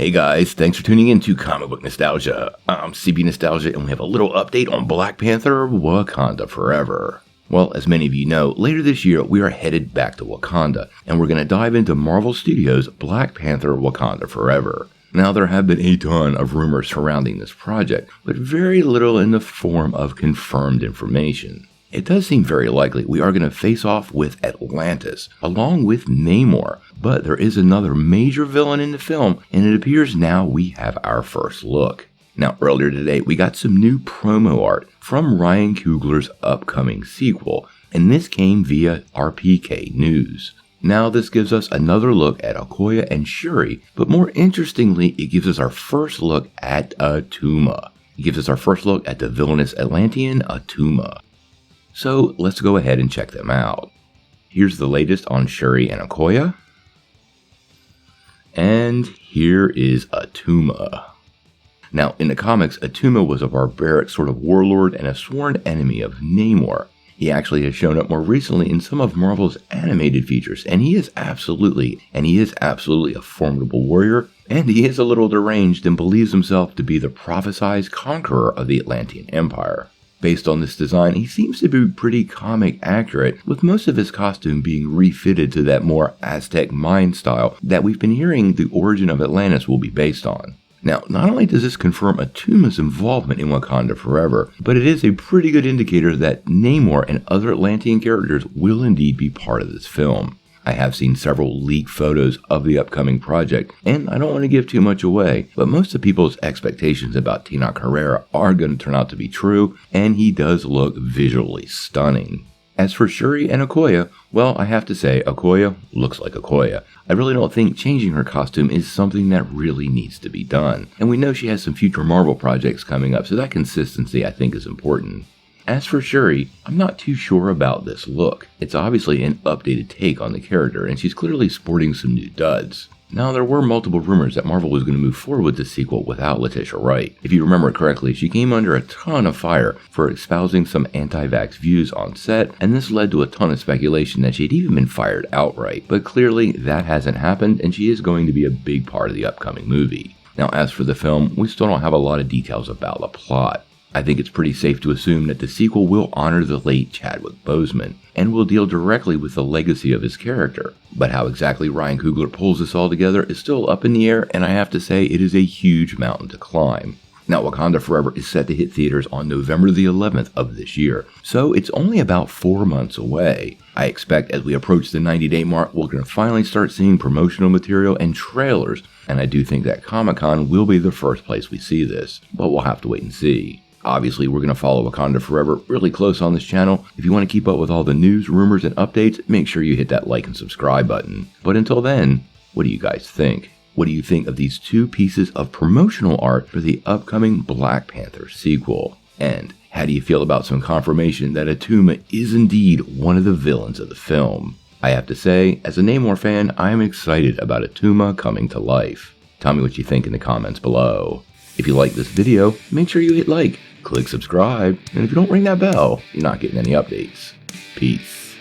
Hey guys, thanks for tuning in to Comic Book Nostalgia. I'm CB Nostalgia and we have a little update on Black Panther Wakanda Forever. Well, as many of you know, later this year we are headed back to Wakanda and we're going to dive into Marvel Studios' Black Panther Wakanda Forever. Now there have been a ton of rumors surrounding this project, but very little in the form of confirmed information. It does seem very likely we are going to face off with Atlantis, along with Namor, but there is another major villain in the film, and it appears now we have our first look. Now earlier today we got some new promo art from Ryan Coogler's upcoming sequel, and this came via RPK News. Now this gives us another look at Okoye and Shuri, but more interestingly it gives us our first look at Attuma. It gives us our first look at the villainous Atlantean Attuma. So let's go ahead and check them out. Here's the latest on Shuri and Okoye. And here is Attuma. Now in the comics, Attuma was a barbaric sort of warlord and a sworn enemy of Namor. He actually has shown up more recently in some of Marvel's animated features, and he is absolutely a formidable warrior, and he is a little deranged and believes himself to be the prophesied conqueror of the Atlantean Empire. Based on this design, he seems to be pretty comic accurate, with most of his costume being refitted to that more Aztec mind style that we've been hearing the origin of Atlantis will be based on. Now, not only does this confirm Attuma's involvement in Wakanda Forever, but it is a pretty good indicator that Namor and other Atlantean characters will indeed be part of this film. I have seen several leaked photos of the upcoming project, and I don't want to give too much away, but most of people's expectations about Tenoch Huerta are going to turn out to be true, and he does look visually stunning. As for Shuri and Okoye, well, I have to say, Okoye looks like Okoye. I really don't think changing her costume is something that really needs to be done, and we know she has some future Marvel projects coming up, so that consistency I think is important. As for Shuri, I'm not too sure about this look. It's obviously an updated take on the character, and she's clearly sporting some new duds. Now, there were multiple rumors that Marvel was going to move forward with the sequel without Letitia Wright. If you remember correctly, she came under a ton of fire for espousing some anti-vax views on set, and this led to a ton of speculation that she'd even been fired outright. But clearly, that hasn't happened, and she is going to be a big part of the upcoming movie. Now, as for the film, we still don't have a lot of details about the plot. I think it's pretty safe to assume that the sequel will honor the late Chadwick Boseman, and will deal directly with the legacy of his character. But how exactly Ryan Coogler pulls this all together is still up in the air, and I have to say it is a huge mountain to climb. Now, Wakanda Forever is set to hit theaters on November the 11th of this year, so it's only about 4 months away. I expect as we approach the 90-day mark, we're going to finally start seeing promotional material and trailers, and I do think that Comic-Con will be the first place we see this, but we'll have to wait and see. Obviously, we're going to follow Wakanda Forever really close on this channel. If you want to keep up with all the news, rumors, and updates, make sure you hit that like and subscribe button. But until then, what do you guys think? What do you think of these two pieces of promotional art for the upcoming Black Panther sequel? And how do you feel about some confirmation that Attuma is indeed one of the villains of the film? I have to say, as a Namor fan, I am excited about Attuma coming to life. Tell me what you think in the comments below. If you like this video, make sure you hit like, click subscribe, and if you don't ring that bell, you're not getting any updates. Peace.